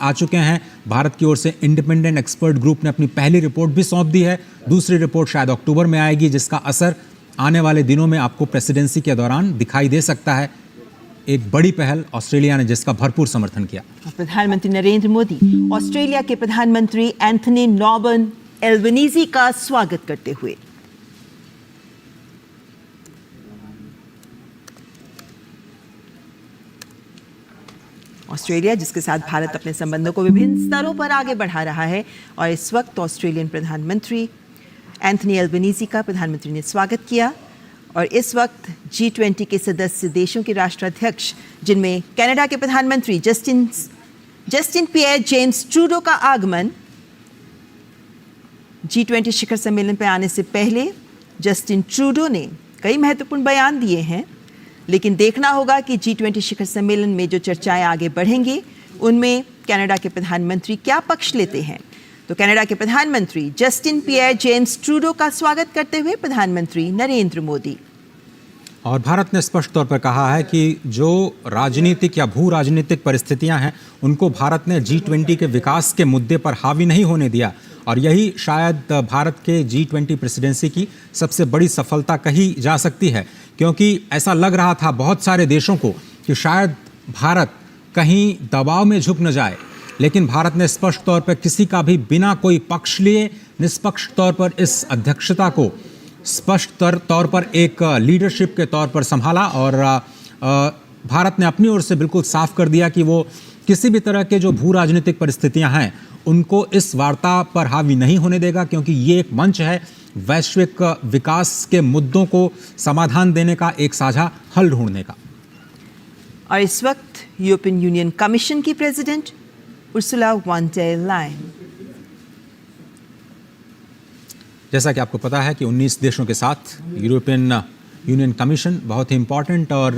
आ चुके हैं। भारत की ओर से इंडिपेंडेंट एक्सपर्ट ग्रुप ने अपनी पहली रिपोर्ट भी सौंप दी है। दूसरी रिपोर्ट शायद अक्टूबर में आएगी, जिसका असर आने वाले दिनों में आपको प्रेसिडेंसी के दौरान दिखाई दे सकता है। एक बड़ी पहल ऑस्ट्रेलिया ने जिसका भरपूर समर्थन किया। प्रधानमंत्री नरेंद्र मोदी ऑस्ट्रेलिया के प्रधानमंत्री एंथनी एल्बनीज़ी का स्वागत करते हुए। ऑस्ट्रेलिया जिसके साथ भारत अपने संबंधों को विभिन्न स्तरों पर आगे बढ़ा रहा है, और इस वक्त ऑस्ट्रेलियन प्रधानमंत्री एंथनी एल्बनीज़ी का प्रधानमंत्री ने स्वागत किया। और इस वक्त G20 के सदस्य देशों के राष्ट्राध्यक्ष, जिनमें कनाडा के प्रधानमंत्री जस्टिन पियर जेम्स ट्रूडो का आगमन, G20 शिखर सम्मेलन पर आने से पहले जस्टिन ट्रूडो ने कई महत्वपूर्ण बयान दिए हैं, लेकिन देखना होगा कि G20 शिखर सम्मेलन में जो चर्चाएं आगे बढ़ेंगी उनमें कनाडा के प्रधानमंत्री क्या पक्ष लेते हैं। तो कनाडा के प्रधानमंत्री जस्टिन पियर जेम्स ट्रूडो का स्वागत करते हुए प्रधानमंत्री नरेंद्र मोदी। और भारत ने स्पष्ट तौर पर कहा है कि जो राजनीतिक या भू राजनीतिक परिस्थितियां हैं उनको भारत ने G20 के विकास के मुद्दे पर हावी नहीं होने दिया, और यही शायद भारत के G20 प्रेसिडेंसी की सबसे बड़ी सफलता कही जा सकती है। क्योंकि ऐसा लग रहा था बहुत सारे देशों को कि शायद भारत कहीं दबाव में झुक न जाए, लेकिन भारत ने स्पष्ट तौर पर किसी का भी बिना कोई पक्ष लिए निष्पक्ष तौर पर इस अध्यक्षता को स्पष्ट तौर पर एक लीडरशिप के तौर पर संभाला। और भारत ने अपनी ओर से बिल्कुल साफ कर दिया कि वो किसी भी तरह के जो भू राजनीतिक परिस्थितियां हैं उनको इस वार्ता पर हावी नहीं होने देगा, क्योंकि ये एक मंच है वैश्विक विकास के मुद्दों को समाधान देने का, एक साझा हल ढूंढने का। और इस वक्त यूरोपियन यूनियन कमीशन की president Ursula von der Leyen. जैसा कि आपको पता है कि 19 देशों के साथ यूरोपियन यूनियन कमीशन बहुत ही इंपॉर्टेंट, और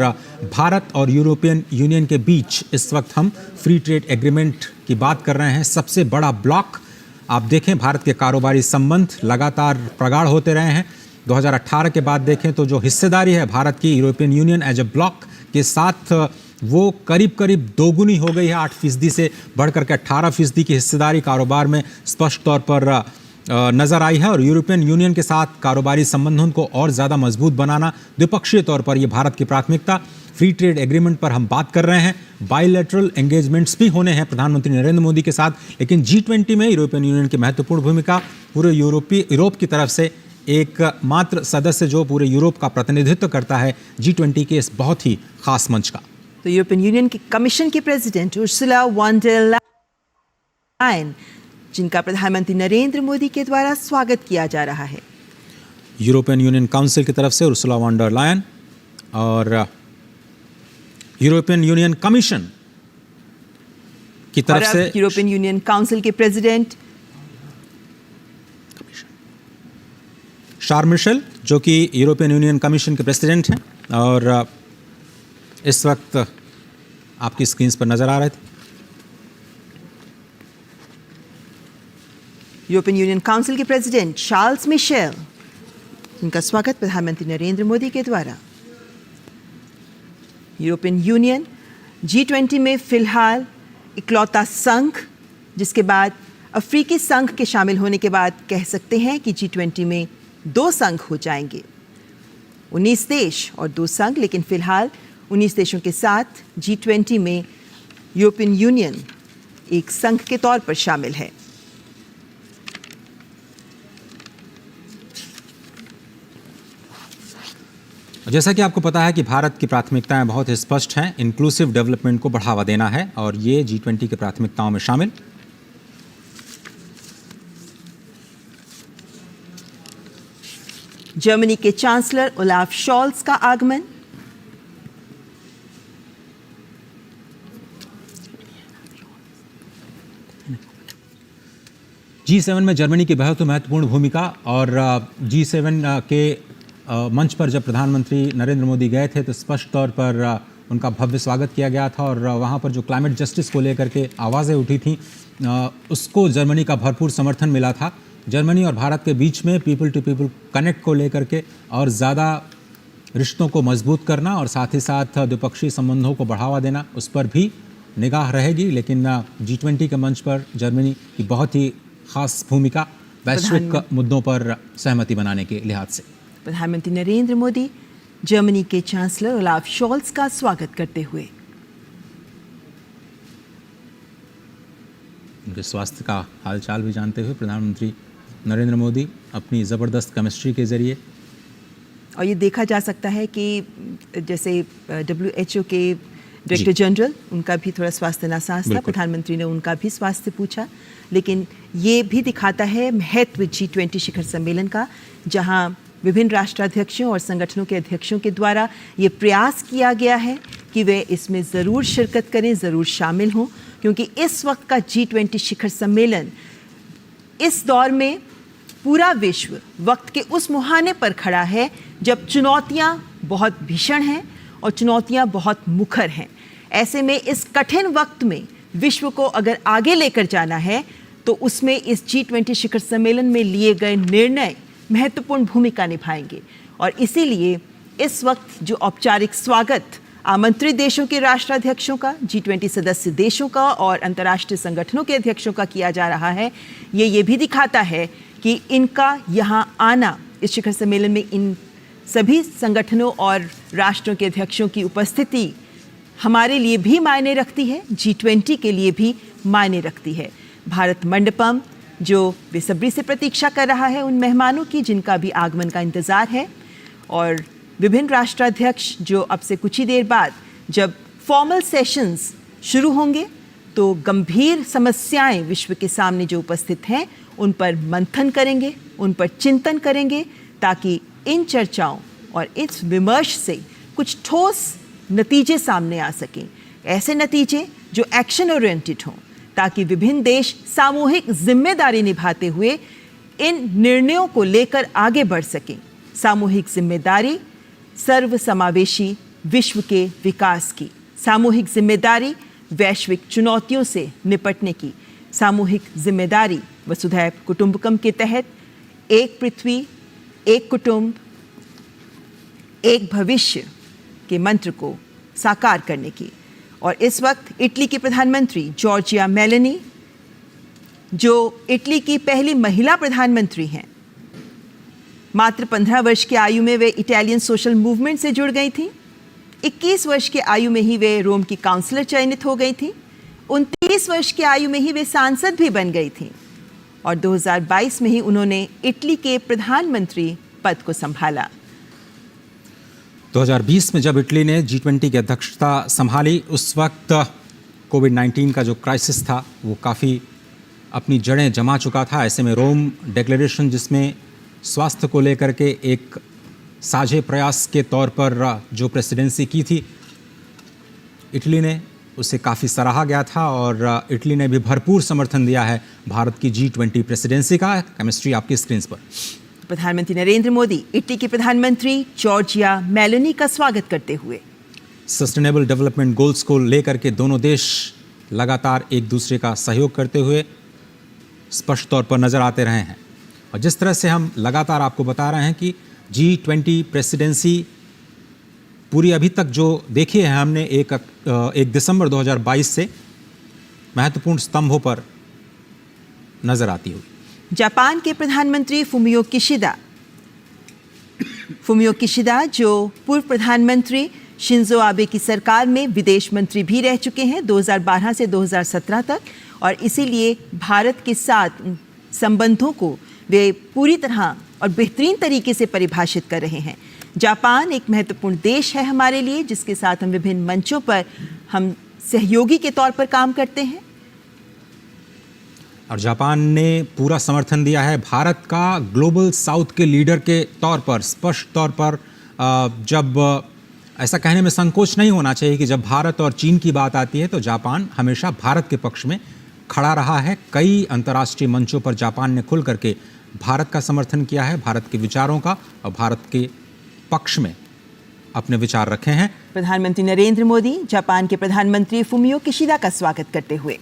भारत और यूरोपियन यूनियन के बीच इस वक्त हम फ्री ट्रेड एग्रीमेंट की बात कर रहे हैं। सबसे बड़ा ब्लॉक आप देखें, भारत के कारोबारी संबंध लगातार प्रगाढ़ होते रहे हैं। 2018 के बाद देखें तो जो हिस्सेदारी है भारत की European Union as a bloc के साथ, वो करीब करीब दोगुनी हो गई है। 8% से बढ़कर के 18% की हिस्सेदारी कारोबार में स्पष्ट तौर पर नजर आई है। और यूरोपियन यूनियन के साथ कारोबारी संबंधों को और ज़्यादा मजबूत बनाना द्विपक्षीय तौर पर ये भारत की प्राथमिकता। फ्री ट्रेड एग्रीमेंट पर हम बात कर रहे हैं, बायलैटरल एंगेजमेंट्स भी होने हैं प्रधानमंत्री नरेंद्र मोदी के साथ, लेकिन G20 में यूरोपियन यूनियन की महत्वपूर्ण भूमिका। पूरे यूरोप की तरफ से एक मात्र सदस्य जो पूरे यूरोप का प्रतिनिधित्व करता है G20 के इस बहुत ही खास मंच का। तो यूरोपियन यूनियन की कमीशन की president Ursula von der Leyen, जिनका प्रधानमंत्री नरेंद्र मोदी के द्वारा स्वागत किया जा रहा है। यूरोपियन यूनियन काउंसिल की तरफ से उर्सुला वॉन डेर लायन, और यूरोपियन यूनियन कमीशन की तरफ से यूरोपियन यूनियन काउंसिल के प्रेसिडेंट शार्ल मिशेल, जो कि यूरोपियन यूनियन कमीशन के प्रेसिडेंट हैं, और इस वक्त आपकी स्क्रीन पर नजर आ रहे थे। यूरोपियन यूनियन काउंसिल के प्रेसिडेंट शार्ल्स मिशेल, जिनका स्वागत प्रधानमंत्री नरेंद्र मोदी के द्वारा। यूरोपियन यूनियन G20 में फिलहाल इकलौता संघ, जिसके बाद अफ्रीकी संघ के शामिल होने के बाद कह सकते हैं कि G20 में 2 संघ हो जाएंगे, 19 देश और 2 संघ। लेकिन फिलहाल 19 देशों के साथ G20 में यूरोपियन यूनियन एक संघ के तौर पर शामिल है। जैसा कि आपको पता है कि भारत की प्राथमिकताएं बहुत स्पष्ट हैं। इंक्लूसिव डेवलपमेंट को बढ़ावा देना है, और ये G20 की प्राथमिकताओं में शामिल। जर्मनी के चांसलर ओलाफ शॉल्स का आगमन। G7 में जर्मनी की बहुत महत्वपूर्ण भूमिका, और G7 के मंच पर जब प्रधानमंत्री नरेंद्र मोदी गए थे तो स्पष्ट तौर पर उनका भव्य स्वागत किया गया था, और वहाँ पर जो क्लाइमेट जस्टिस को लेकर के आवाज़ें उठी थीं उसको जर्मनी का भरपूर समर्थन मिला था। जर्मनी और भारत के बीच में पीपल टू पीपल कनेक्ट को लेकर के और ज़्यादा रिश्तों को मजबूत करना और साथ ही साथ द्विपक्षीय संबंधों को बढ़ावा देना, उस पर भी निगाह रहेगी, लेकिन G20 के मंच पर जर्मनी की बहुत ही खास भूमिका वैश्विक मुद्दों पर सहमति बनाने के लिहाज से। प्रधानमंत्री नरेंद्र मोदी जर्मनी के चांसलर ओलाफ शॉल्ज का स्वागत करते हुए। उनके स्वास्थ्य का हालचाल भी जानते हुए प्रधानमंत्री नरेंद्र मोदी अपनी ज़बरदस्त केमिस्ट्री के ज़रिए, और ये देखा जा सकता है कि जैसे WHO के डायरेक्टर जनरल, उनका भी थोड़ा स्वास्थ्य नासाज था, प्रधानमंत्री ने उनका भी स्वास्थ्य पूछा, लेकिन ये भी दिखाता है महत्व G20 शिखर सम्मेलन का, जहां विभिन्न राष्ट्राध्यक्षों और संगठनों के अध्यक्षों के द्वारा ये प्रयास किया गया है कि वे इसमें ज़रूर शिरकत करें, ज़रूर शामिल हों, क्योंकि इस वक्त का G20 शिखर सम्मेलन इस दौर में पूरा विश्व वक्त के उस मुहाने पर खड़ा है जब चुनौतियां बहुत भीषण हैं और चुनौतियां बहुत मुखर हैं। ऐसे में इस कठिन वक्त में विश्व को अगर आगे लेकर जाना है तो उसमें इस G20 शिखर सम्मेलन में लिए गए निर्णय महत्वपूर्ण भूमिका निभाएंगे। और इसीलिए इस वक्त जो औपचारिक स्वागत आमंत्रित देशों के राष्ट्राध्यक्षों का, G20 सदस्य देशों का और अंतर्राष्ट्रीय संगठनों के अध्यक्षों का किया जा रहा है, ये भी दिखाता है कि इनका यहाँ आना, इस शिखर सम्मेलन में इन सभी संगठनों और राष्ट्रों के अध्यक्षों की उपस्थिति हमारे लिए भी मायने रखती है, G20 के लिए भी मायने रखती है। भारत मंडपम जो बेसब्री से प्रतीक्षा कर रहा है उन मेहमानों की जिनका भी आगमन का इंतज़ार है, और विभिन्न राष्ट्राध्यक्ष जो अब से कुछ ही देर बाद जब फॉर्मल सेशंस शुरू होंगे तो गंभीर समस्याएं विश्व के सामने जो उपस्थित हैं उन पर मंथन करेंगे, उन पर चिंतन करेंगे, ताकि इन चर्चाओं और इस विमर्श से कुछ ठोस नतीजे सामने आ सकें, ऐसे नतीजे जो एक्शन ओरिएंटेड हों, ताकि विभिन्न देश सामूहिक जिम्मेदारी निभाते हुए इन निर्णयों को लेकर आगे बढ़ सकें। सामूहिक जिम्मेदारी सर्वसमावेशी विश्व के विकास की, सामूहिक जिम्मेदारी वैश्विक चुनौतियों से निपटने की, सामूहिक जिम्मेदारी वसुधैव कुटुंबकम के तहत एक पृथ्वी, एक कुटुंब, एक भविष्य के मंत्र को साकार करने की। और इस वक्त इटली की प्रधानमंत्री जॉर्जिया मेलोनी, जो इटली की पहली महिला प्रधानमंत्री हैं, मात्र 15 वर्ष की आयु में वे इटालियन सोशल मूवमेंट से जुड़ गई थी। 21 वर्ष की आयु में ही वे रोम की काउंसलर चयनित हो गई थी। 29 वर्ष की आयु में ही वे सांसद भी बन गई थी और 2022 में ही उन्होंने इटली के प्रधानमंत्री पद को संभाला। 2020 में जब इटली ने G20 की अध्यक्षता संभाली, उस वक्त कोविड-19 का जो क्राइसिस था वो काफ़ी अपनी जड़ें जमा चुका था। ऐसे में रोम डिक्लेरेशन, जिसमें स्वास्थ्य को लेकर के एक साझे प्रयास के तौर पर जो प्रेसिडेंसी की थी, इटली ने उसे काफ़ी सराहा गया था और इटली ने भी भरपूर समर्थन दिया है भारत की G20 प्रेसिडेंसी का। केमिस्ट्री आपकी स्क्रीन पर। प्रधानमंत्री नरेंद्र मोदी इटली की प्रधानमंत्री जॉर्जिया मेलोनी का स्वागत करते हुए। सस्टेनेबल डेवलपमेंट गोल्स को लेकर के दोनों देश लगातार एक दूसरे का सहयोग करते हुए स्पष्ट तौर पर नजर आते रहे हैं। और जिस तरह से हम लगातार आपको बता रहे हैं कि G20 प्रेसिडेंसी पूरी अभी तक जो देखी है हमने 1 दिसंबर 2022 से महत्वपूर्ण स्तंभों पर नजर आती हुई। जापान के प्रधानमंत्री फुमियो किशिदा जो पूर्व प्रधानमंत्री शिंजो आबे की सरकार में विदेश मंत्री भी रह चुके हैं 2012 से 2017 तक, और इसीलिए भारत के साथ संबंधों को वे पूरी तरह और बेहतरीन तरीके से परिभाषित कर रहे हैं। जापान एक महत्वपूर्ण देश है हमारे लिए, जिसके साथ हम विभिन्न मंचों पर हम सहयोगी के तौर पर काम करते हैं। और जापान ने पूरा समर्थन दिया है भारत का ग्लोबल साउथ के लीडर के तौर पर। स्पष्ट तौर पर जब ऐसा कहने में संकोच नहीं होना चाहिए कि जब भारत और चीन की बात आती है तो जापान हमेशा भारत के पक्ष में खड़ा रहा है। कई अंतर्राष्ट्रीय मंचों पर जापान ने खुल करके भारत का समर्थन किया है, भारत के विचारों का, और भारत के पक्ष में अपने विचार रखे हैं। प्रधानमंत्री नरेंद्र मोदी जापान के प्रधानमंत्री फुमियो किशिदा का स्वागत करते हुए।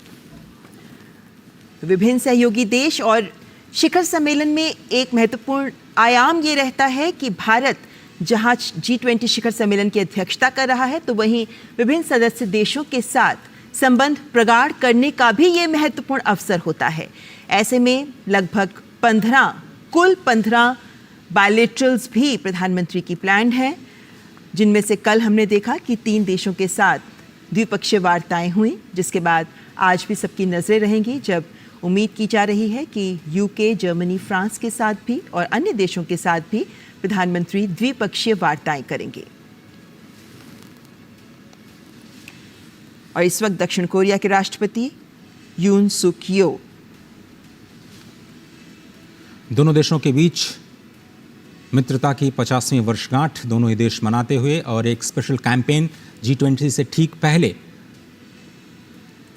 विभिन्न सहयोगी देश और शिखर सम्मेलन में एक महत्वपूर्ण आयाम ये रहता है कि भारत जहां G20 शिखर सम्मेलन की अध्यक्षता कर रहा है, तो वहीं विभिन्न सदस्य देशों के साथ संबंध प्रगाढ़ करने का भी ये महत्वपूर्ण अवसर होता है। ऐसे में लगभग 15 बायलैटरल्स भी प्रधानमंत्री की प्लान्ड है, जिनमें से कल हमने देखा कि 3 देशों के साथ द्विपक्षीय वार्ताएं हुई, जिसके बाद आज भी सबकी नज़रें रहेंगी जब उम्मीद की जा रही है कि यूके, जर्मनी, फ्रांस के साथ भी और अन्य देशों के साथ भी प्रधानमंत्री द्विपक्षीय वार्ताएं करेंगे। और इस वक्त दक्षिण कोरिया के राष्ट्रपति यून सुक यो दोनों देशों के बीच मित्रता की 50वीं वर्षगांठ दोनों ही देश मनाते हुए और एक स्पेशल कैंपेन G20 से ठीक पहले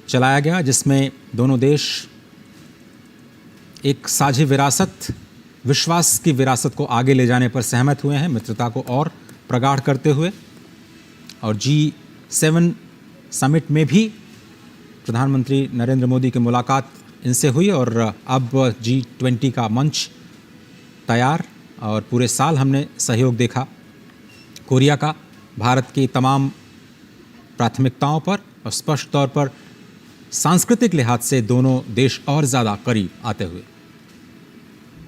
चलाया गया, जिसमें दोनों देश एक साझी विरासत, विश्वास की विरासत को आगे ले जाने पर सहमत हुए हैं, मित्रता को और प्रगाढ़ करते हुए। और G7 समिट में भी प्रधानमंत्री नरेंद्र मोदी की मुलाकात इनसे हुई और अब G20 का मंच तैयार और पूरे साल हमने सहयोग देखा कोरिया का भारत की तमाम प्राथमिकताओं पर और स्पष्ट तौर पर सांस्कृतिक लिहाज से दोनों देश और ज़्यादा करीब आते हुए।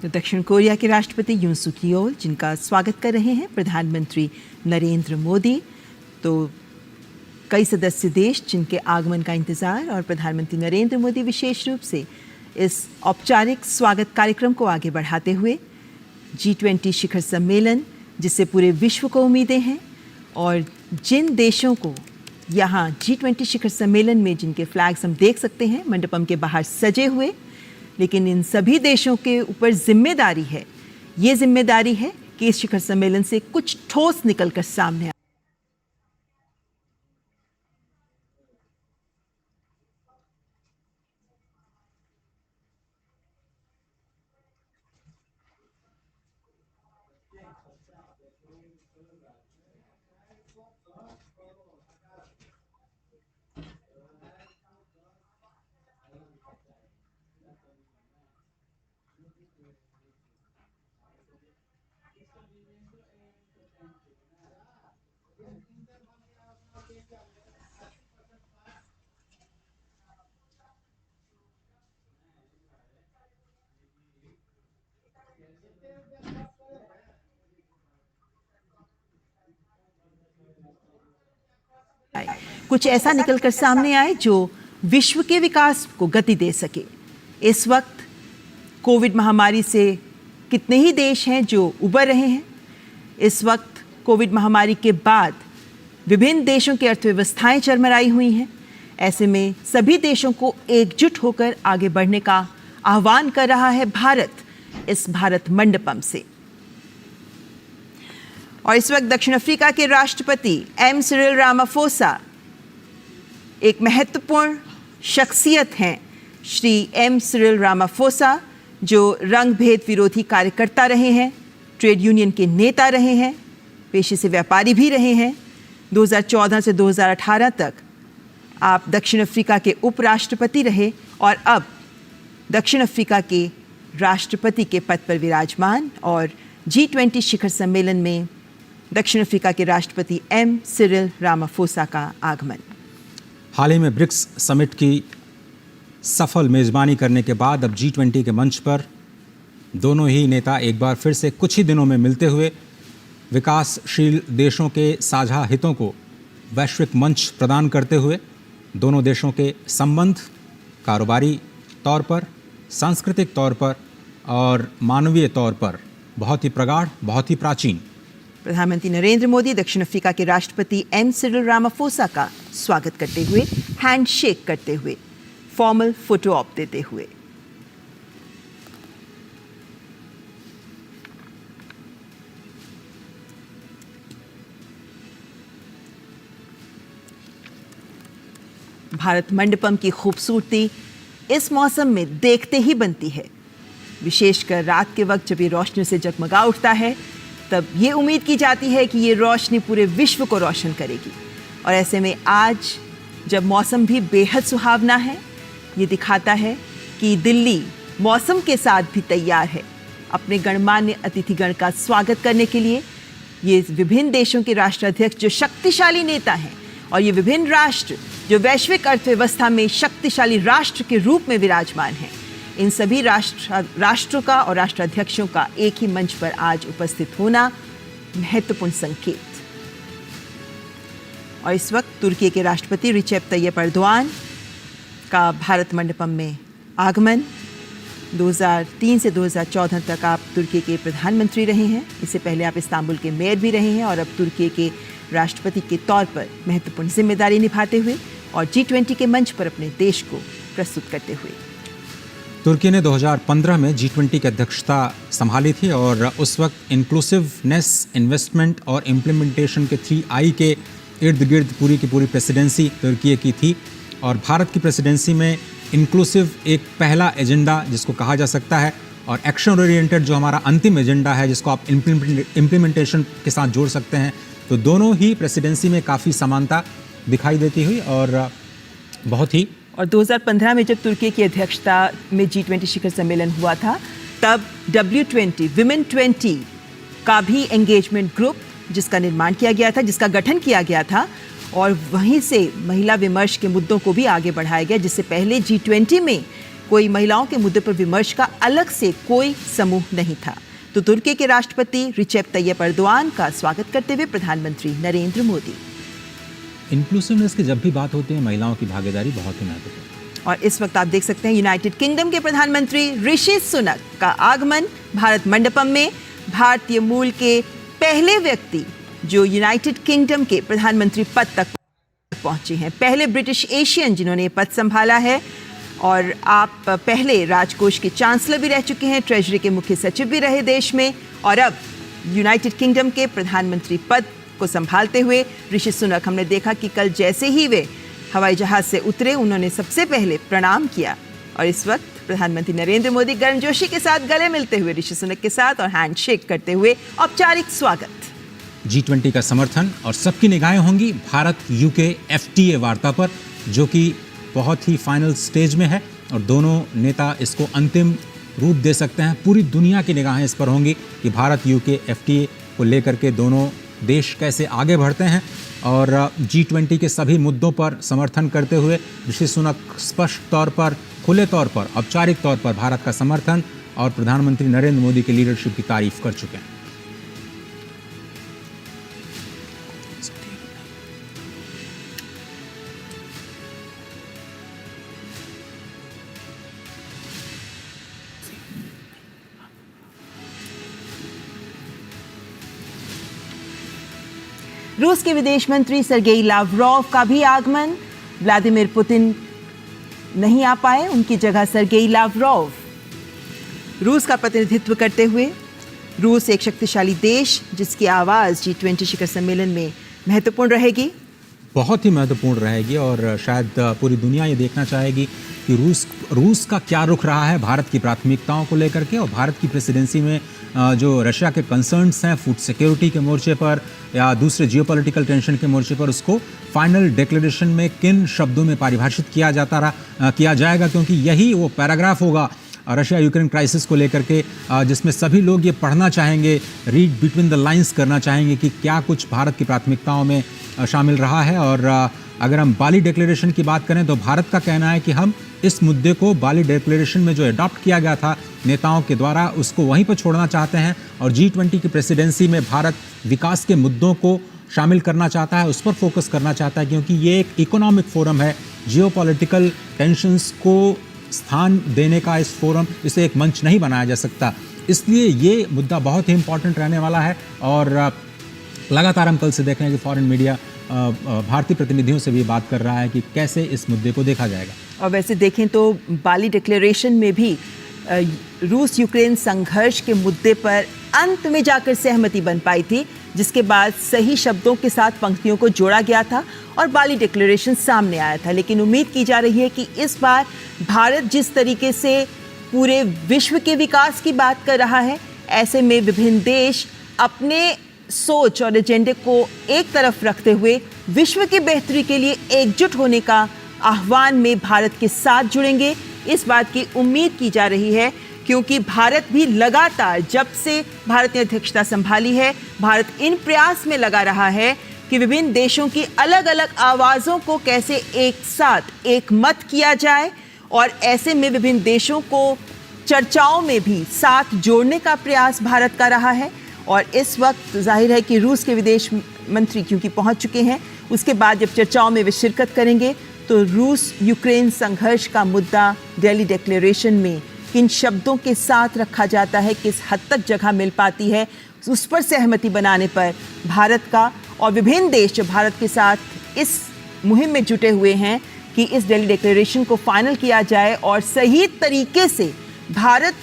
तो दक्षिण कोरिया के राष्ट्रपति यून सुक योल, जिनका स्वागत कर रहे हैं प्रधानमंत्री नरेंद्र मोदी। तो कई सदस्य देश जिनके आगमन का इंतज़ार और प्रधानमंत्री नरेंद्र मोदी विशेष रूप से इस औपचारिक स्वागत कार्यक्रम को आगे बढ़ाते हुए G20 शिखर सम्मेलन, जिससे पूरे विश्व को उम्मीदें हैं, और जिन देशों को यहाँ G20 शिखर सम्मेलन में जिनके फ्लैग्स हम देख सकते हैं मंडपम के बाहर सजे हुए, लेकिन इन सभी देशों के ऊपर जिम्मेदारी है, ये जिम्मेदारी है कि इस शिखर सम्मेलन से कुछ ठोस निकलकर सामने आए। कुछ ऐसा निकलकर सामने आए जो विश्व के विकास को गति दे सके। इस वक्त कोविड महामारी से कितने ही देश हैं जो उबर रहे हैं। इस वक्त कोविड महामारी के बाद विभिन्न देशों की अर्थव्यवस्थाएं चरमराई हुई हैं। ऐसे में सभी देशों को एकजुट होकर आगे बढ़ने का आह्वान कर रहा है भारत, इस भारत मंडपम से। और इस वक्त दक्षिण अफ्रीका के राष्ट्रपति एम सिरिल रामाफोसा एक महत्वपूर्ण शख्सियत हैं। श्री एम सिरिल रामाफोसा जो रंग भेद विरोधी कार्यकर्ता रहे हैं, ट्रेड यूनियन के नेता रहे हैं, पेशे से व्यापारी भी रहे हैं। 2014 से 2018 तक आप दक्षिण अफ्रीका के उपराष्ट्रपति रहे और अब दक्षिण अफ्रीका के राष्ट्रपति के पद पर विराजमान। और G20 शिखर सम्मेलन में दक्षिण अफ्रीका के राष्ट्रपति एम सिरिल रामाफोसा का आगमन। हाल ही में ब्रिक्स समिट की सफल मेज़बानी करने के बाद अब G20 के मंच पर दोनों ही नेता एक बार फिर से कुछ ही दिनों में मिलते हुए विकासशील देशों के साझा हितों को वैश्विक मंच प्रदान करते हुए दोनों देशों के संबंध कारोबारी तौर पर, सांस्कृतिक तौर पर और मानवीय तौर पर बहुत ही प्रगाढ़, बहुत ही प्राचीन। प्रधानमंत्री नरेंद्र मोदी दक्षिण अफ्रीका के राष्ट्रपति एम सिरिल रामाफोसा का स्वागत करते हुए, हैंडशेक करते हुए, फॉर्मल फोटो ऑप देते हुए। भारत मंडपम की खूबसूरती इस मौसम में देखते ही बनती है। विशेषकर रात के वक्त जब ये रोशनी से जगमगा उठता है, तब ये उम्मीद की जाती है कि ये रोशनी पूरे विश्व को रोशन करेगी। और ऐसे में आज जब मौसम भी बेहद सुहावना है, ये दिखाता है कि दिल्ली मौसम के साथ भी तैयार है अपने गणमान्य अतिथिगण का स्वागत करने के लिए। ये विभिन्न देशों के राष्ट्राध्यक्ष जो शक्तिशाली नेता हैं और ये विभिन्न राष्ट्र जो वैश्विक अर्थव्यवस्था में शक्तिशाली राष्ट्र के रूप में विराजमान है। इन सभी राष्ट्रों का और राष्ट्राध्यक्षों का एक ही मंच पर आज उपस्थित होना महत्वपूर्ण संकेत। और इस वक्त तुर्की के राष्ट्रपति रिसेप तैयप एर्दोआन का भारत मंडपम में आगमन। 2003 से 2014 तक आप तुर्की के प्रधानमंत्री रहे हैं। इससे पहले आप इस्तांबुल के मेयर भी रहे हैं और अब तुर्की के राष्ट्रपति के तौर पर महत्वपूर्ण जिम्मेदारी निभाते हुए और G20 के मंच पर अपने देश को प्रस्तुत करते हुए। तुर्की ने 2015 में G20 की अध्यक्षता संभाली थी और उस वक्त इंक्लूसिवनेस, इन्वेस्टमेंट और इम्प्लीमेंटेशन के 3I के इर्द गिर्द पूरी की पूरी प्रेसिडेंसी तुर्की की थी। और भारत की प्रेसिडेंसी में इंक्लूसिव एक पहला एजेंडा जिसको कहा जा सकता है और एक्शन ओरिएंटेड जो हमारा अंतिम एजेंडा है जिसको आप इम्प्लीमेंटेशन के साथ जोड़ सकते हैं। तो दोनों ही प्रेसिडेंसी में काफ़ी समानता दिखाई देती हुई और बहुत ही। और 2015 में जब तुर्की की अध्यक्षता में G20 शिखर सम्मेलन हुआ था तब W20 विमेन 20 का भी एंगेजमेंट ग्रुप जिसका निर्माण किया गया था, जिसका गठन किया गया था और वहीं से महिला विमर्श के मुद्दों को भी आगे बढ़ाया गया, जिससे पहले G20 में कोई महिलाओं के मुद्दे पर विमर्श का अलग से कोई समूह नहीं था। तो तुर्की के राष्ट्रपति रिसेप तैयप एर्दोआन का स्वागत करते हुए प्रधानमंत्री नरेंद्र मोदी। इंक्लूसिवनेस की जब भी बात होती है महिलाओं की भागीदारी बहुत ही महत्वपूर्ण। और इस वक्त आप देख सकते हैं यूनाइटेड किंगडम के प्रधानमंत्री ऋषि सुनक का आगमन भारत मंडपम में। भारतीय मूल के पहले व्यक्ति जो यूनाइटेड किंगडम के प्रधानमंत्री पद तक पहुंचे हैं, पहले ब्रिटिश एशियन जिन्होंने पद संभाला है। और आप पहले राजकोष के चांसलर भी रह चुके हैं, ट्रेजरी के मुख्य सचिव भी रहे देश में और अब यूनाइटेड किंगडम के प्रधानमंत्री पद को संभालते हुए ऋषि सुनक, हमने देखा कि कल जैसे ही वे हवाई जहाज से उतरे उन्होंने सबसे पहले प्रणाम किया और इस वक्त प्रधानमंत्री नरेंद्र मोदी गर्मजोशी के साथ गले मिलते हुए ऋषि सुनक के साथ और हैंडशेक करते हुए औपचारिक स्वागत। G20 का समर्थन और सबकी निगाहें होंगी भारत UK FTA वार्ता पर जो कि बहुत ही फाइनल स्टेज में है और दोनों नेता इसको अंतिम रूप दे सकते हैं। पूरी दुनिया की निगाहें इस पर होंगी कि भारत UK FTA को लेकर के दोनों देश कैसे आगे बढ़ते हैं और G20 के सभी मुद्दों पर समर्थन करते हुए ऋषि सुनक स्पष्ट तौर पर, खुले तौर पर, औपचारिक तौर पर भारत का समर्थन और प्रधानमंत्री नरेंद्र मोदी की लीडरशिप की तारीफ कर चुके हैं। रूस के विदेश मंत्री सर्गेई लावरोव का भी आगमन। व्लादिमीर पुतिन नहीं आ पाए, उनकी जगह सर्गेई लावरोव रूस का प्रतिनिधित्व करते हुए। रूस एक शक्तिशाली देश जिसकी आवाज़ G20 शिखर सम्मेलन में महत्वपूर्ण रहेगी, बहुत ही महत्वपूर्ण रहेगी और शायद पूरी दुनिया ये देखना चाहेगी कि रूस का क्या रुख रहा है भारत की प्राथमिकताओं को लेकर के और भारत की प्रेसिडेंसी में जो रशिया के कंसर्न्स हैं फूड सिक्योरिटी के मोर्चे पर या दूसरे जियोपॉलिटिकल टेंशन के मोर्चे पर उसको फाइनल डिक्लेरेशन में किन शब्दों में परिभाषित किया जाएगा, क्योंकि यही वो पैराग्राफ होगा रशिया यूक्रेन क्राइसिस को लेकर के जिसमें सभी लोग ये पढ़ना चाहेंगे, रीड बिटवीन द लाइंस करना चाहेंगे कि क्या कुछ भारत की प्राथमिकताओं में शामिल रहा है। और अगर हम बाली डिक्लेरेशन की बात करें तो भारत का कहना है कि हम इस मुद्दे को बाली डिक्लेरेशन में जो अडॉप्ट किया गया था नेताओं के द्वारा उसको वहीं पर छोड़ना चाहते हैं और G20 की प्रेसिडेंसी में भारत विकास के मुद्दों को शामिल करना चाहता है, उस पर फोकस करना चाहता है, क्योंकि ये एक इकोनॉमिक फोरम है। जियोपॉलिटिकल टेंशंस को स्थान देने का इस फोरम, इसे एक मंच नहीं बनाया जा सकता, इसलिए ये मुद्दा बहुत ही इंपॉर्टेंट रहने वाला है। और लगातार हम कल से देख रहे हैं कि फॉरेन मीडिया भारतीय प्रतिनिधियों से भी बात कर रहा है कि कैसे इस मुद्दे को देखा जाएगा। और वैसे देखें तो बाली डिक्लेरेशन में भी रूस यूक्रेन संघर्ष के मुद्दे पर अंत में जाकर सहमति बन पाई थी, जिसके बाद सही शब्दों के साथ पंक्तियों को जोड़ा गया था और बाली डिक्लेरेशन सामने आया था। लेकिन उम्मीद की जा रही है कि इस बार भारत जिस तरीके से पूरे विश्व के विकास की बात कर रहा है, ऐसे में विभिन्न देश अपने सोच और एजेंडे को एक तरफ रखते हुए विश्व की बेहतरी के लिए एकजुट होने का आह्वान में भारत के साथ जुड़ेंगे। इस बात की उम्मीद की जा रही है क्योंकि भारत भी लगातार जब से भारत ने अध्यक्षता संभाली है, भारत इन प्रयास में लगा रहा है कि विभिन्न देशों की अलग अलग आवाज़ों को कैसे एक साथ एक मत किया जाए और ऐसे में विभिन्न देशों को चर्चाओं में भी साथ जोड़ने का प्रयास भारत का रहा है। और इस वक्त जाहिर है कि रूस के विदेश मंत्री क्योंकि पहुंच चुके हैं, उसके बाद जब चर्चाओं में वे शिरकत करेंगे तो रूस यूक्रेन संघर्ष का मुद्दा दिल्ली डिक्लेरेशन में किन शब्दों के साथ रखा जाता है, किस हद तक जगह मिल पाती है, उस पर सहमति बनाने पर भारत का और विभिन्न देश जो भारत के साथ इस मुहिम में जुटे हुए हैं कि इस दिल्ली डिक्लेरेशन को फाइनल किया जाए और सही तरीके से भारत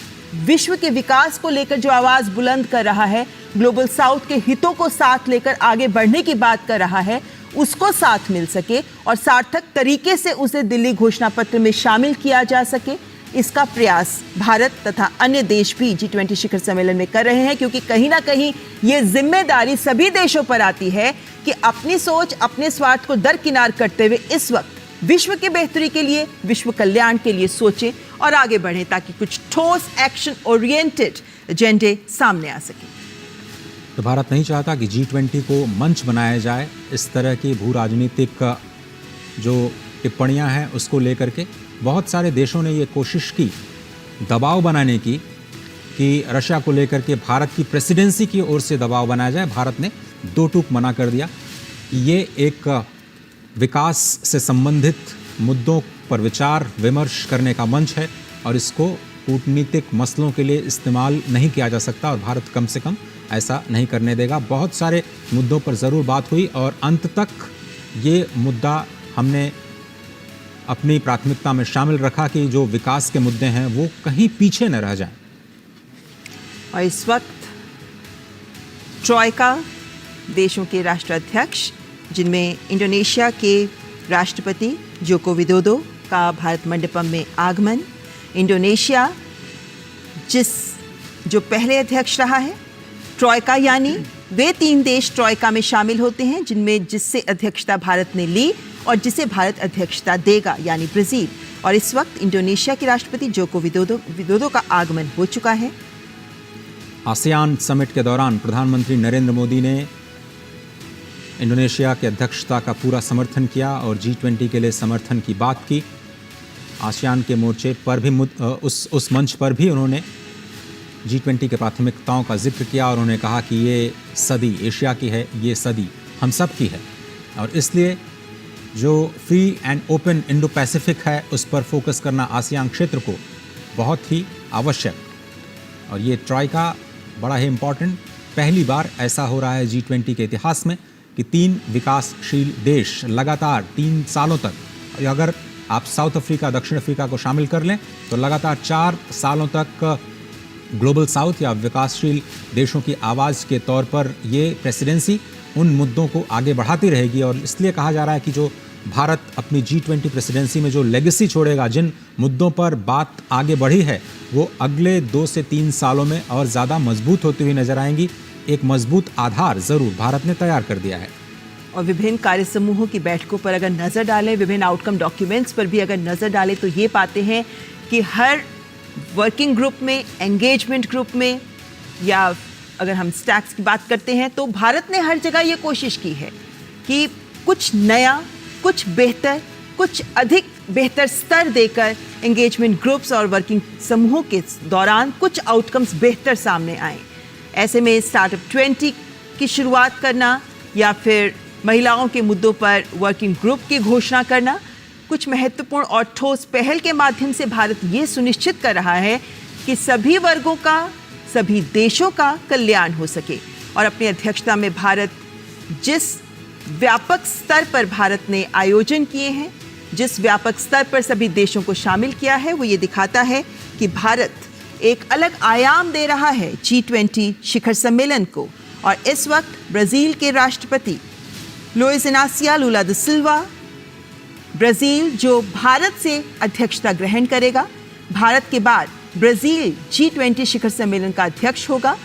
विश्व के विकास को लेकर जो आवाज़ बुलंद कर रहा है, ग्लोबल साउथ के हितों को साथ लेकर आगे बढ़ने की बात कर रहा है, उसको साथ मिल सके और सार्थक तरीके से उसे दिल्ली घोषणा पत्र में शामिल किया जा सके, इसका प्रयास भारत तथा अन्य देश भी G20 शिखर सम्मेलन में कर रहे हैं। क्योंकि कहीं ना कहीं ये जिम्मेदारी सभी देशों पर आती है कि अपनी सोच, अपने स्वार्थ को दरकिनार करते हुए इस वक्त विश्व की बेहतरी के लिए, विश्व कल्याण के लिए सोचें और आगे बढ़ें ताकि कुछ ठोस एक्शन ओरिएंटेड एजेंडे सामने आ सके। तो भारत नहीं चाहता कि G20 को मंच बनाया जाए इस तरह की भू राजनीतिक जो टिप्पणियां हैं उसको लेकर के। बहुत सारे देशों ने ये कोशिश की दबाव बनाने की कि रशिया को लेकर के भारत की प्रेसिडेंसी की ओर से दबाव बनाया जाए। भारत ने दो टूक मना कर दिया। ये एक विकास से संबंधित मुद्दों पर विचार विमर्श करने का मंच है और इसको कूटनीतिक मसलों के लिए इस्तेमाल नहीं किया जा सकता और भारत कम से कम ऐसा नहीं करने देगा। बहुत सारे मुद्दों पर ज़रूर बात हुई और अंत तक ये मुद्दा हमने अपनी प्राथमिकता में शामिल रखा कि जो विकास के मुद्दे हैं वो कहीं पीछे न रह जाएं। और इस वक्त ट्रॉयका देशों के राष्ट्राध्यक्ष जिनमें इंडोनेशिया के राष्ट्रपति जोको विदोदो का भारत मंडपम में आगमन, इंडोनेशिया जो पहले अध्यक्ष रहा है ट्रॉयका, यानी वे 3 देश ट्रॉयका में शामिल होते हैं जिनमें जिससे अध्यक्षता भारत ने ली और जिसे भारत अध्यक्षता देगा, यानी ब्राज़ील। और इस वक्त इंडोनेशिया के राष्ट्रपति जोको विदोदो का आगमन हो चुका है। आसियान समिट के दौरान प्रधानमंत्री नरेंद्र मोदी ने इंडोनेशिया की अध्यक्षता का पूरा समर्थन किया और G20 के लिए समर्थन की बात की। आसियान के मोर्चे पर भी उस मंच पर भी उन्होंने G20 के प्राथमिकताओं का जिक्र किया और उन्होंने कहा कि ये सदी एशिया की है, ये सदी हम सब की है और इसलिए जो free and open Indo Pacific है उस पर फोकस करना आसियान क्षेत्र को बहुत ही आवश्यक। और ये ट्रॉयका बड़ा ही इम्पॉर्टेंट, पहली बार ऐसा हो रहा है G20 के इतिहास में कि 3 विकासशील देश लगातार 3 सालों तक, अगर आप साउथ अफ्रीका, दक्षिण अफ्रीका को शामिल कर लें तो लगातार 4 सालों तक ग्लोबल साउथ या विकासशील देशों की आवाज़ के तौर पर ये प्रेसिडेंसी उन मुद्दों को आगे बढ़ाती रहेगी। और इसलिए कहा जा रहा है कि जो भारत अपनी G20 प्रेसिडेंसी में जो लेगेसी छोड़ेगा, जिन मुद्दों पर बात आगे बढ़ी है, वो अगले 2 से 3 सालों में और ज़्यादा मजबूत होती हुई नजर आएंगी। एक मजबूत आधार ज़रूर भारत ने तैयार कर दिया है। और विभिन्न कार्य समूहों की बैठकों पर अगर नज़र डालें, विभिन्न आउटकम डॉक्यूमेंट्स पर भी अगर नज़र डालें तो ये पाते हैं कि हर वर्किंग ग्रुप में, एंगेजमेंट ग्रुप में, या अगर हम स्टैक्स की बात करते हैं तो भारत ने हर जगह ये कोशिश की है कि कुछ नया, कुछ बेहतर, कुछ अधिक बेहतर स्तर देकर एंगेजमेंट ग्रुप्स और वर्किंग समूहों के दौरान कुछ आउटकम्स बेहतर सामने आए। ऐसे में स्टार्टअप 20 की शुरुआत करना या फिर महिलाओं के मुद्दों पर वर्किंग ग्रुप की घोषणा करना, कुछ महत्वपूर्ण और ठोस पहल के माध्यम से भारत ये सुनिश्चित कर रहा है कि सभी वर्गों का, सभी देशों का कल्याण हो सके। और अपनी अध्यक्षता में भारत जिस व्यापक स्तर पर भारत ने आयोजन किए हैं, जिस व्यापक स्तर पर सभी देशों को शामिल किया है, वो ये दिखाता है कि भारत एक अलग आयाम दे रहा है G20 शिखर सम्मेलन को। और इस वक्त ब्राज़ील के राष्ट्रपति लुइस इनासियो लुला दा सिल्वा, ब्राज़ील जो भारत से अध्यक्षता ग्रहण करेगा, भारत के बाद ब्राज़ील G20 शिखर सम्मेलन का अध्यक्ष होगा।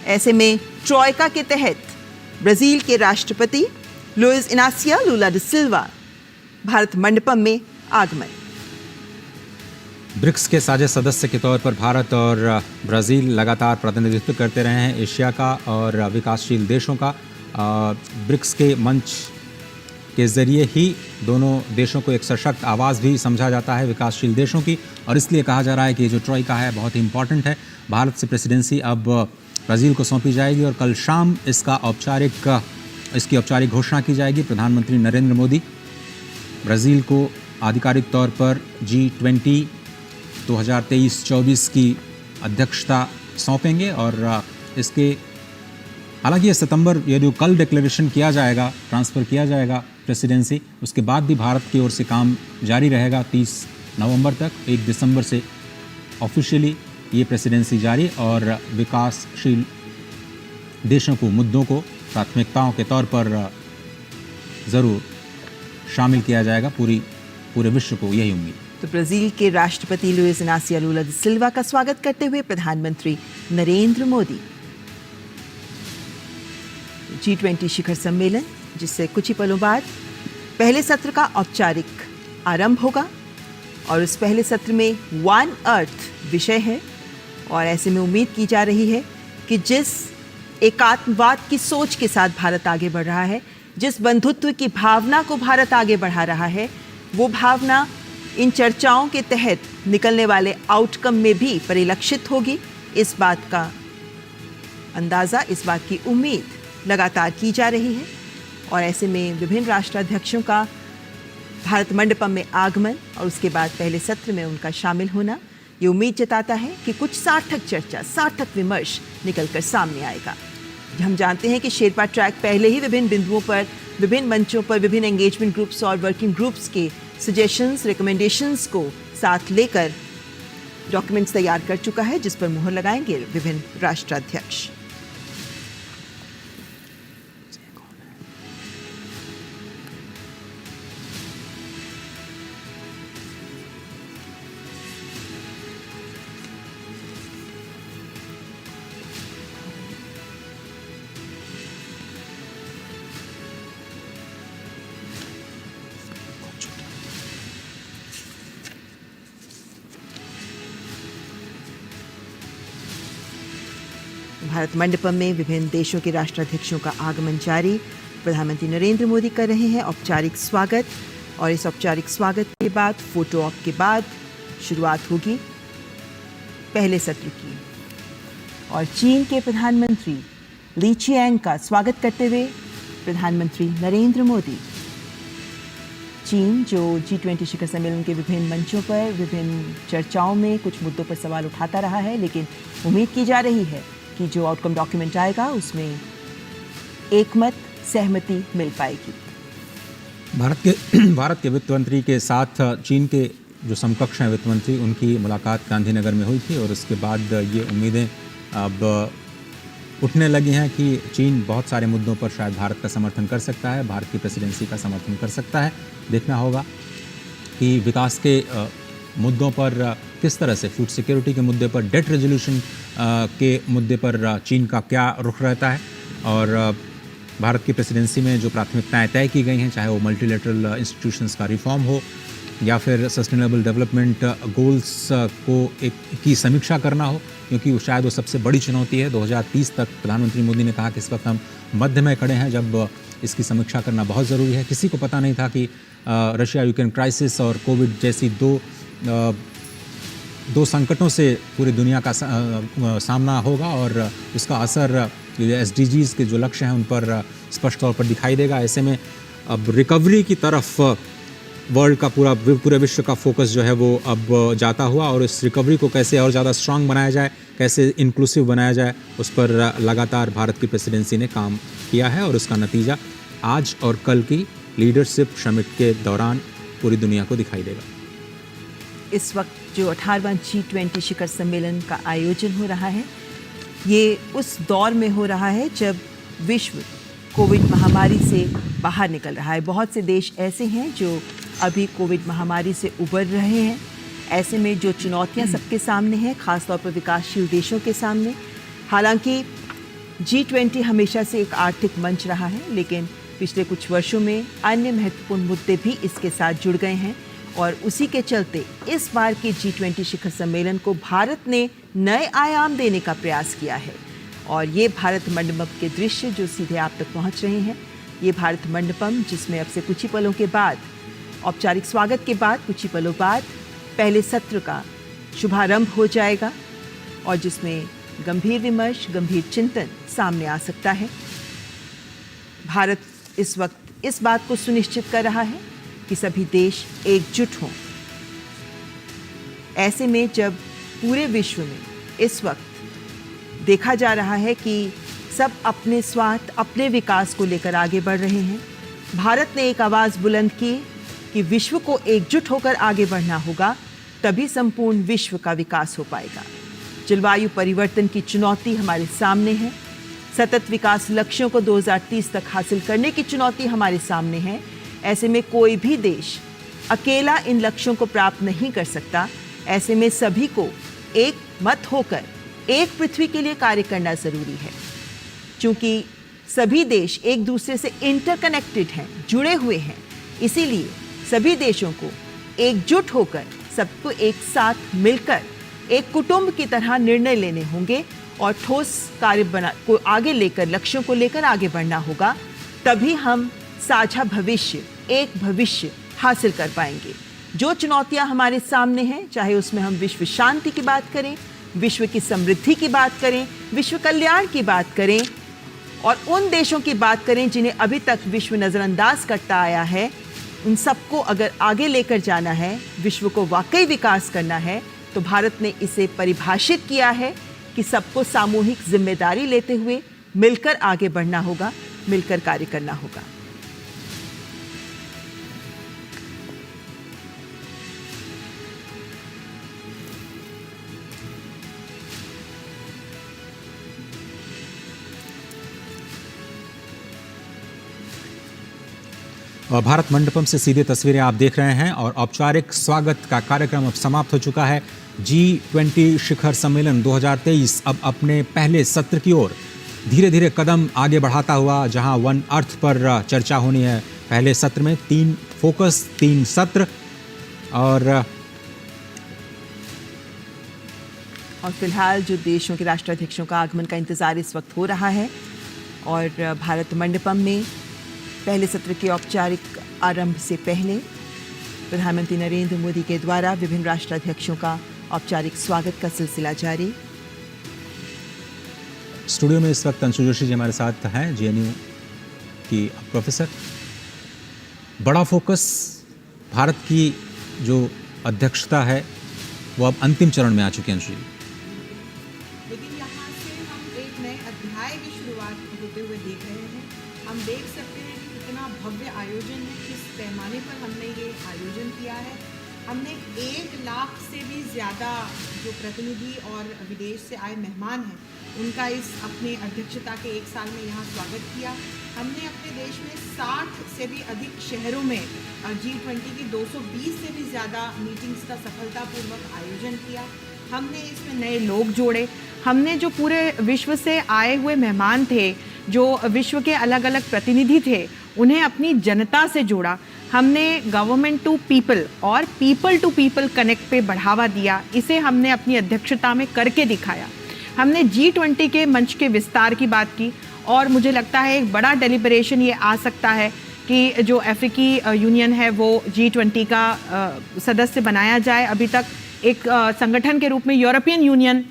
ऐसे में ट्रॉयका के तहत ब्राज़ील के राष्ट्रपति लुइस इनासियो लुला दा सिल्वा भारत मंडपम में आगमन। ब्रिक्स के साझे सदस्य के तौर पर भारत और ब्राज़ील लगातार प्रतिनिधित्व करते रहे हैं एशिया का और विकासशील देशों का। ब्रिक्स के मंच के ज़रिए ही दोनों देशों को एक सशक्त आवाज़ भी समझा जाता है विकासशील देशों की, और इसलिए कहा जा रहा है कि ये जो ट्रॉइका है बहुत ही इम्पॉर्टेंट है। भारत से प्रेसिडेंसी अब ब्राज़ील को सौंपी जाएगी और कल शाम इसकी औपचारिक घोषणा की जाएगी। प्रधानमंत्री नरेंद्र मोदी ब्राज़ील को आधिकारिक तौर पर G20 2023-24 की अध्यक्षता सौंपेंगे और हालांकि ये सितंबर, ये जो कल डिक्लेरेशन किया जाएगा, ट्रांसफ़र किया जाएगा प्रेसिडेंसी, उसके बाद भी भारत की ओर से काम जारी रहेगा 30 नवंबर तक। 1 दिसंबर से ऑफिशियली ये प्रेसिडेंसी जारी और विकासशील देशों को, मुद्दों को प्राथमिकताओं के तौर पर ज़रूर शामिल किया जाएगा। पूरे विश्व को यही उम्मीद। तो ब्राज़ील के राष्ट्रपति लुइस इनासियो लुला दा सिल्वा का स्वागत करते हुए प्रधानमंत्री नरेंद्र मोदी। G20 शिखर सम्मेलन, जिससे कुछ ही पलों बाद पहले सत्र का औपचारिक आरंभ होगा और उस पहले सत्र में वन अर्थ विषय है। और ऐसे में उम्मीद की जा रही है कि जिस एकात्मवाद की सोच के साथ भारत आगे बढ़ रहा है, जिस बंधुत्व की भावना को भारत आगे बढ़ा रहा है, वो भावना इन चर्चाओं के तहत निकलने वाले आउटकम में भी परिलक्षित होगी। इस बात का अंदाज़ा, इस बात की उम्मीद लगातार की जा रही है। और ऐसे में विभिन्न राष्ट्राध्यक्षों का भारत मंडपम में आगमन और उसके बाद पहले सत्र में उनका शामिल होना ये उम्मीद जताता है कि कुछ सार्थक चर्चा, सार्थक विमर्श निकलकर सामने आएगा। हम जानते हैं कि शेरपा ट्रैक पहले ही विभिन्न बिंदुओं पर, विभिन्न मंचों पर, विभिन्न एंगेजमेंट ग्रुप्स और वर्किंग ग्रुप्स के सजेशंस, रिकमेंडेशंस को साथ लेकर डॉक्यूमेंट्स तैयार कर चुका है, जिस पर मुहर लगाएंगे विभिन्न राष्ट्राध्यक्ष। भारत मंडपम में विभिन्न देशों के राष्ट्राध्यक्षों का आगमन जारी। प्रधानमंत्री नरेंद्र मोदी कर रहे हैं औपचारिक स्वागत और इस औपचारिक स्वागत के बाद फोटो ऑप के बाद शुरुआत होगी पहले सत्र की। और चीन के प्रधानमंत्री ली चियांग का स्वागत करते हुए प्रधानमंत्री नरेंद्र मोदी। चीन जो G20 शिखर सम्मेलन के विभिन्न मंचों पर, विभिन्न चर्चाओं में कुछ मुद्दों पर सवाल उठाता रहा है, लेकिन उम्मीद की जा रही है कि जो आउटकम डॉक्यूमेंट आएगा उसमें एकमत सहमति मिल पाएगी। भारत के वित्त मंत्री के साथ चीन के जो समकक्ष हैं वित्त मंत्री, उनकी मुलाकात गांधीनगर में हुई थी और उसके बाद ये उम्मीदें अब उठने लगी हैं कि चीन बहुत सारे मुद्दों पर शायद भारत का समर्थन कर सकता है, भारत की प्रेसिडेंसी का समर्थन कर सकता है। देखना होगा कि विकास के मुद्दों पर किस तरह से, फूड सिक्योरिटी के मुद्दे पर, डेट रेजोल्यूशन के मुद्दे पर चीन का क्या रुख रहता है और भारत की प्रेसिडेंसी में जो प्राथमिकताएं तय की गई हैं, चाहे वो मल्टीलेटरल इंस्टीट्यूशंस का रिफॉर्म हो या फिर सस्टेनेबल डेवलपमेंट गोल्स की समीक्षा करना हो, क्योंकि शायद वो सबसे बड़ी चुनौती है। 2030 तक प्रधानमंत्री मोदी ने कहा कि इस वक्त हम मध्य में खड़े हैं जब इसकी समीक्षा करना बहुत ज़रूरी है। किसी को पता नहीं था कि रशिया यूक्रेन क्राइसिस और कोविड जैसी दो संकटों से पूरी दुनिया का सामना होगा और उसका असर SDGs के जो लक्ष्य हैं उन पर स्पष्ट तौर पर दिखाई देगा। ऐसे में अब रिकवरी की तरफ वर्ल्ड का पूरे विश्व का फोकस जो है वो अब जाता हुआ, और इस रिकवरी को कैसे और ज़्यादा स्ट्रांग बनाया जाए, कैसे इंक्लूसिव बनाया जाए, उस पर लगातार भारत की प्रेसिडेंसी ने काम किया है और उसका नतीजा आज और कल की लीडरशिप समिट के दौरान पूरी दुनिया को दिखाई देगा। इस वक्त जो 18वां G20 शिखर सम्मेलन का आयोजन हो रहा है, ये उस दौर में हो रहा है जब विश्व कोविड महामारी से बाहर निकल रहा है। बहुत से देश ऐसे हैं जो अभी कोविड महामारी से उबर रहे हैं। ऐसे में जो चुनौतियां सबके सामने हैं, खासतौर पर विकासशील देशों के सामने, हालांकि G20 हमेशा से एक आर्थिक मंच रहा है, लेकिन पिछले कुछ वर्षों में अन्य महत्वपूर्ण मुद्दे भी इसके साथ जुड़ गए हैं और उसी के चलते इस बार के G20 शिखर सम्मेलन को भारत ने नए आयाम देने का प्रयास किया है और ये भारत मंडपम के दृश्य जो सीधे आप तक पहुंच रहे हैं, ये भारत मंडपम जिसमें अब से कुछ ही पलों के बाद, औपचारिक स्वागत के बाद कुछ ही पलों बाद पहले सत्र का शुभारंभ हो जाएगा और जिसमें गंभीर विमर्श, गंभीर चिंतन सामने आ सकता है। भारत इस वक्त इस बात को सुनिश्चित कर रहा है कि सभी देश एकजुट हों। ऐसे में जब पूरे विश्व में इस वक्त देखा जा रहा है कि सब अपने स्वार्थ, अपने विकास को लेकर आगे बढ़ रहे हैं, भारत ने एक आवाज़ बुलंद की कि विश्व को एकजुट होकर आगे बढ़ना होगा, तभी संपूर्ण विश्व का विकास हो पाएगा। जलवायु परिवर्तन की चुनौती हमारे सामने है, सतत विकास लक्ष्यों को 2030 तक हासिल करने की चुनौती हमारे सामने है। ऐसे में कोई भी देश अकेला इन लक्ष्यों को प्राप्त नहीं कर सकता। ऐसे में सभी को एक मत होकर एक पृथ्वी के लिए कार्य करना जरूरी है, क्योंकि सभी देश एक दूसरे से इंटरकनेक्टेड हैं, जुड़े हुए हैं। इसीलिए सभी देशों को एकजुट होकर, सबको एक साथ मिलकर एक कुटुंब की तरह निर्णय लेने होंगे और ठोस कार्य को आगे लेकर, लक्ष्यों को लेकर आगे बढ़ना होगा। तभी हम साझा भविष्य, एक भविष्य हासिल कर पाएंगे। जो चुनौतियां हमारे सामने हैं, चाहे उसमें हम विश्व शांति की बात करें, विश्व की समृद्धि की बात करें, विश्व कल्याण की बात करें और उन देशों की बात करें जिन्हें अभी तक विश्व नज़रअंदाज करता आया है, उन सबको अगर आगे लेकर जाना है, विश्व को वाकई विकास करना है, तो भारत ने इसे परिभाषित किया है कि सबको सामूहिक जिम्मेदारी लेते हुए मिलकर आगे बढ़ना होगा, मिलकर कार्य करना होगा। और भारत मंडपम से सीधे तस्वीरें आप देख रहे हैं और औपचारिक स्वागत का कार्यक्रम अब समाप्त हो चुका है। G20 शिखर सम्मेलन 2023 अब अपने पहले सत्र की ओर धीरे धीरे कदम आगे बढ़ाता हुआ, जहां वन अर्थ पर चर्चा होनी है। पहले सत्र में 3 फोकस, 3 सत्र और फिलहाल जो देशों के राष्ट्राध्यक्षों का आगमन का इंतजार इस वक्त हो रहा है और भारत मंडपम में पहले सत्र के औपचारिक आरंभ से पहले प्रधानमंत्री नरेंद्र मोदी के द्वारा विभिन्न राष्ट्राध्यक्षों का औपचारिक स्वागत का सिलसिला जारी। स्टूडियो में इस वक्त अंशु जोशी जी हमारे साथ हैं, GNU की प्रोफेसर। बड़ा फोकस, भारत की जो अध्यक्षता है वो अब अंतिम चरण में आ चुकी है अंशु जी। लेकिन यहाँ से हम एक नए अध्याय की शुरुआत होते हुए देख रहे हैं। हम देख सकते हैं कि कितना भव्य आयोजन है, किस पैमाने पर हमने ये आयोजन किया है। हमने 1 लाख से भी ज़्यादा जो प्रतिनिधि और विदेश से आए मेहमान हैं, उनका इस अपने अध्यक्षता के 1 साल में यहाँ स्वागत किया। हमने अपने देश में 60 से भी अधिक शहरों में G20 की 220 से भी ज़्यादा मीटिंग्स का सफलतापूर्वक आयोजन किया। हमने इसमें नए लोग जोड़े। हमने जो पूरे विश्व से आए हुए मेहमान थे, जो विश्व के अलग अलग प्रतिनिधि थे, उन्हें अपनी जनता से जोड़ा। हमने गवर्नमेंट टू पीपल और पीपल टू पीपल कनेक्ट पे बढ़ावा दिया। इसे हमने अपनी अध्यक्षता में करके दिखाया। हमने G20 के मंच के विस्तार की बात की और मुझे लगता है एक बड़ा डेलिब्रेशन ये आ सकता है कि जो अफ्रीकी यूनियन है वो G20 का सदस्य बनाया जाए। अभी तक एक संगठन के रूप में यूरोपियन यूनियन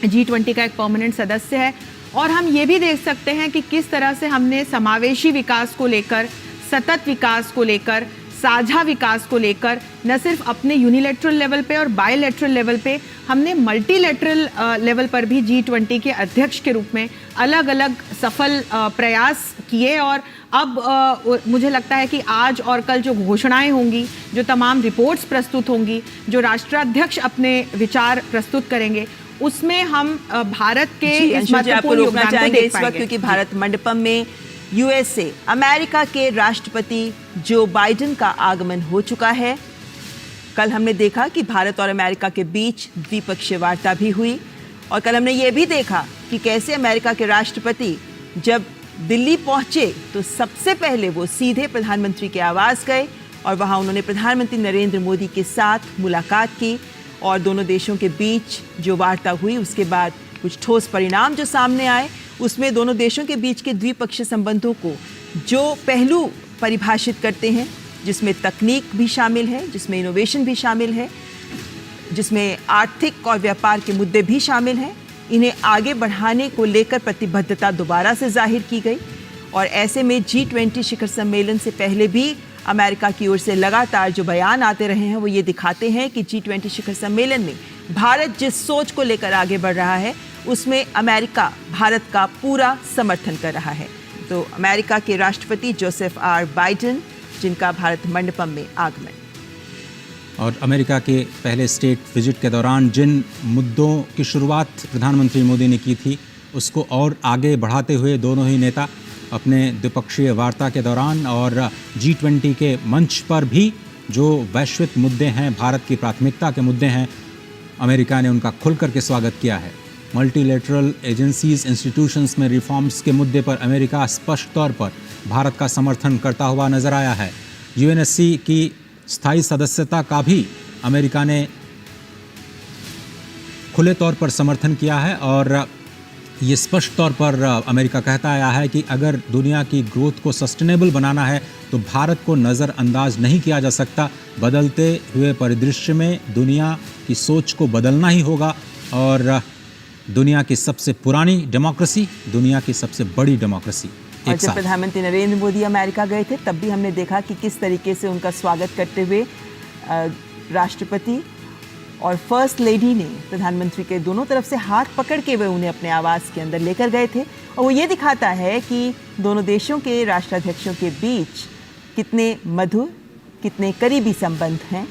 G20 का एक परमानेंट सदस्य है। और हम ये भी देख सकते हैं कि किस तरह से हमने समावेशी विकास को लेकर, सतत विकास को लेकर, साझा विकास को लेकर न सिर्फ अपने यूनिलैटरल लेवल पे और बायलैटरल लेवल पे, हमने मल्टीलैटरल लेवल पर भी G20 के अध्यक्ष के रूप में अलग अलग सफल प्रयास किए। और अब मुझे लगता है कि आज और कल जो घोषणाएं होंगी, जो तमाम रिपोर्ट्स प्रस्तुत होंगी, जो राष्ट्राध्यक्ष अपने विचार प्रस्तुत करेंगे, उसमें हम भारत के इस महत्वपूर्ण योगदान को देख पाएंगे। क्योंकि भारत मंडपम में USA, अमेरिका के राष्ट्रपति जो बाइडेन का आगमन हो चुका है। कल हमने देखा कि भारत और अमेरिका के बीच द्विपक्षीय वार्ता भी हुई और कल हमने ये भी देखा कि कैसे अमेरिका के राष्ट्रपति जब दिल्ली पहुंचे तो सबसे पहले वो सीधे प्रधानमंत्री के आवास गए और वहां उन्होंने प्रधानमंत्री नरेंद्र मोदी के साथ मुलाकात की और दोनों देशों के बीच जो वार्ता हुई उसके बाद कुछ ठोस परिणाम जो सामने आए, उसमें दोनों देशों के बीच के द्विपक्षीय संबंधों को जो पहलू परिभाषित करते हैं, जिसमें तकनीक भी शामिल है, जिसमें इनोवेशन भी शामिल है, जिसमें आर्थिक और व्यापार के मुद्दे भी शामिल हैं, इन्हें आगे बढ़ाने को लेकर प्रतिबद्धता दोबारा से जाहिर की गई। और ऐसे में G20 शिखर सम्मेलन से पहले भी अमेरिका की ओर से लगातार जो बयान आते रहे हैं वो ये दिखाते हैं कि G20 शिखर सम्मेलन में भारत जिस सोच को लेकर आगे बढ़ रहा है उसमें अमेरिका भारत का पूरा समर्थन कर रहा है। तो अमेरिका के राष्ट्रपति जोसेफ आर बाइडेन, जिनका भारत मंडपम में आगमन। और अमेरिका के पहले स्टेट विजिट के दौरान जिन मुद्दों की शुरुआत प्रधानमंत्री मोदी ने की थी उसको और आगे बढ़ाते हुए दोनों ही नेता अपने द्विपक्षीय वार्ता के दौरान और G20 के मंच पर भी जो वैश्विक मुद्दे हैं, भारत की प्राथमिकता के मुद्दे हैं, अमेरिका ने उनका खुल करके स्वागत किया है। मल्टीलेटरल एजेंसीज इंस्टीट्यूशंस में रिफॉर्म्स के मुद्दे पर अमेरिका स्पष्ट तौर पर भारत का समर्थन करता हुआ नजर आया है। UNSC की स्थायी सदस्यता का भी अमेरिका ने खुले तौर पर समर्थन किया है और ये स्पष्ट तौर पर अमेरिका कहता आया है कि अगर दुनिया की ग्रोथ को सस्टेनेबल बनाना है तो भारत को नज़रअंदाज नहीं किया जा सकता। बदलते हुए परिदृश्य में दुनिया की सोच को बदलना ही होगा और दुनिया की सबसे पुरानी डेमोक्रेसी, दुनिया की सबसे बड़ी डेमोक्रेसी और जब प्रधानमंत्री नरेंद्र मोदी अमेरिका गए थे तब भी हमने देखा कि किस तरीके से उनका स्वागत करते हुए राष्ट्रपति और फर्स्ट लेडी ने प्रधानमंत्री के दोनों तरफ से हाथ पकड़ के वे उन्हें अपने आवास के अंदर लेकर गए थे। और वो ये दिखाता है कि दोनों देशों के राष्ट्राध्यक्षों के बीच कितने मधुर, कितने करीबी संबंध हैं।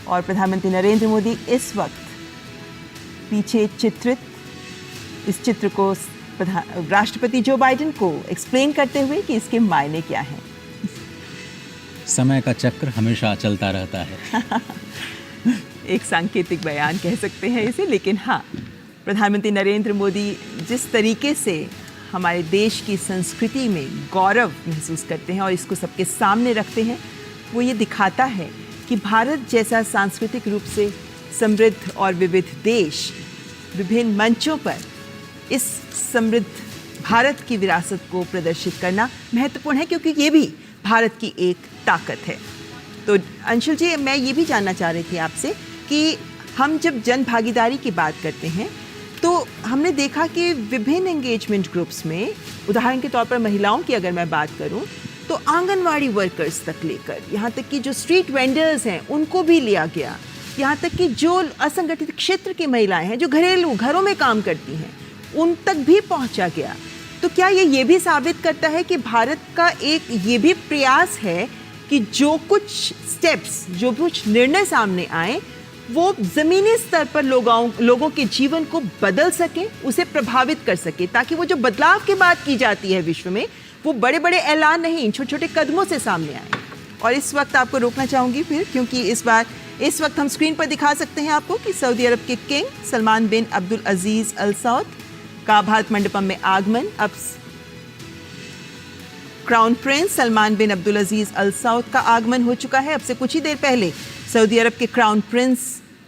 और प्रधानमंत्री नरेंद्र मोदी इस वक्त पीछे चित्रित इस चित्र को राष्ट्रपति जो बाइडेन को एक्सप्लेन करते हुए कि इसके मायने क्या हैं। समय का चक्र हमेशा चलता रहता है। एक सांकेतिक बयान कह सकते हैं इसे, लेकिन हाँ, प्रधानमंत्री नरेंद्र मोदी जिस तरीके से हमारे देश की संस्कृति में गौरव महसूस करते हैं और इसको सबके सामने रखते हैं, वो ये दिखाता है कि भारत जैसा सांस्कृतिक रूप से समृद्ध और विविध देश विभिन्न मंचों पर इस समृद्ध भारत की विरासत को प्रदर्शित करना महत्वपूर्ण है, क्योंकि ये भी भारत की एक ताकत है। तो अंशुल जी, मैं ये भी जानना चाह रही थी आपसे कि हम जब जन भागीदारी की बात करते हैं तो हमने देखा कि विभिन्न एंगेजमेंट ग्रुप्स में, उदाहरण के तौर पर महिलाओं की अगर मैं बात करूं तो आंगनवाड़ी वर्कर्स तक लेकर यहाँ तक कि जो स्ट्रीट वेंडर्स हैं उनको भी लिया गया, यहाँ तक कि जो असंगठित क्षेत्र की महिलाएं हैं जो घरेलू घरों में काम करती हैं उन तक भी पहुँचा गया। तो क्या ये भी साबित करता है कि भारत का एक ये भी प्रयास है कि जो कुछ स्टेप्स, जो कुछ निर्णय सामने आए वो ज़मीनी स्तर पर लोगों के जीवन को बदल सके, उसे प्रभावित कर सके, ताकि वो जो बदलाव की बात की जाती है विश्व में वो बड़े बड़े ऐलान नहीं, छोटे छोटे कदमों से सामने आए। और इस वक्त आपको रोकना चाहूँगी फिर, क्योंकि इस वक्त हम स्क्रीन पर दिखा सकते हैं आपको कि सऊदी अरब के किंग सलमान बिन अब्दुल अजीज़ अल सऊद का भारत मंडपम में आगमन। अब क्राउन प्रिंस सलमान बिन अब्दुल अजीज़ अल सऊद का आगमन हो चुका है। अब से कुछ ही देर पहले सऊदी अरब के क्राउन प्रिंस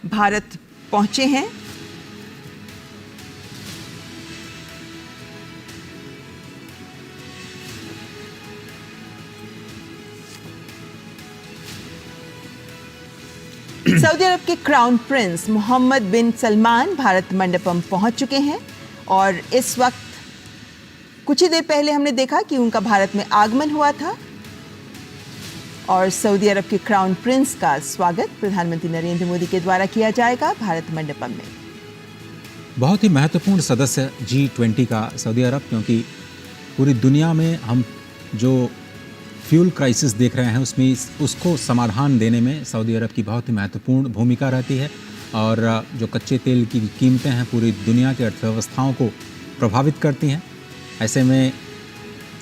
भारत पहुंचे हैं। सऊदी अरब के क्राउन प्रिंस मोहम्मद बिन सलमान भारत मंडपम पहुंच चुके हैं और इस वक्त कुछ ही देर पहले हमने देखा कि उनका भारत में आगमन हुआ था और सऊदी अरब के क्राउन प्रिंस का स्वागत प्रधानमंत्री नरेंद्र मोदी के द्वारा किया जाएगा भारत मंडपम में। बहुत ही महत्वपूर्ण सदस्य G20 का सऊदी अरब, क्योंकि पूरी दुनिया में हम जो फ्यूल क्राइसिस देख रहे हैं उसको समाधान देने में सऊदी अरब की बहुत ही महत्वपूर्ण भूमिका रहती है। और जो कच्चे तेल की कीमतें हैं पूरी दुनिया की अर्थव्यवस्थाओं को प्रभावित करती हैं। ऐसे में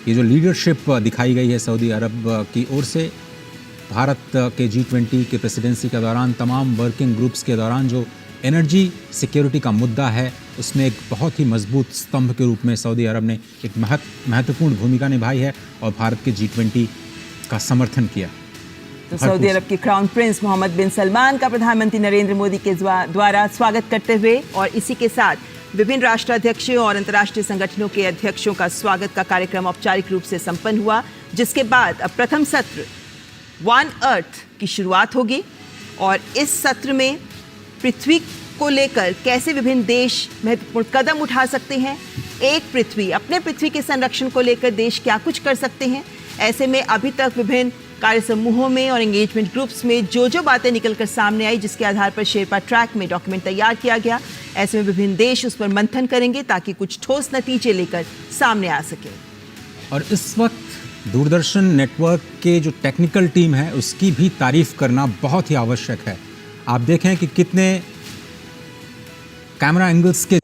ये जो लीडरशिप दिखाई गई है सऊदी अरब की ओर से भारत के G20 के प्रेसिडेंसी के दौरान, तमाम वर्किंग ग्रुप्स के दौरान जो एनर्जी सिक्योरिटी का मुद्दा है उसमें एक बहुत ही मजबूत स्तंभ के रूप में सऊदी अरब ने एक महत्वपूर्ण भूमिका निभाई है और भारत के G20 का समर्थन किया। तो सऊदी अरब के क्राउन प्रिंस मोहम्मद बिन सलमान का प्रधानमंत्री नरेंद्र मोदी के द्वारा स्वागत करते हुए और इसी के साथ विभिन्न राष्ट्राध्यक्षों और अंतर्राष्ट्रीय संगठनों के अध्यक्षों का स्वागत का कार्यक्रम औपचारिक रूप से संपन्न हुआ, जिसके बाद अब प्रथम सत्र वन अर्थ की शुरुआत होगी और इस सत्र में पृथ्वी को लेकर कैसे विभिन्न देश महत्वपूर्ण कदम उठा सकते हैं, एक पृथ्वी, अपने पृथ्वी के संरक्षण को लेकर देश क्या कुछ कर सकते हैं। ऐसे में अभी तक विभिन्न कार्य समूहों में और एंगेजमेंट ग्रुप्स में जो बातें निकलकर सामने आई, जिसके आधार पर शेरपा ट्रैक में डॉक्यूमेंट तैयार किया गया, ऐसे में विभिन्न देश उस पर मंथन करेंगे ताकि कुछ ठोस नतीजे लेकर सामने आ सके। और इस वक्त दूरदर्शन नेटवर्क के जो टेक्निकल टीम है उसकी भी तारीफ करना बहुत ही आवश्यक है। आप देखें कि कितने कैमरा एंगल्स के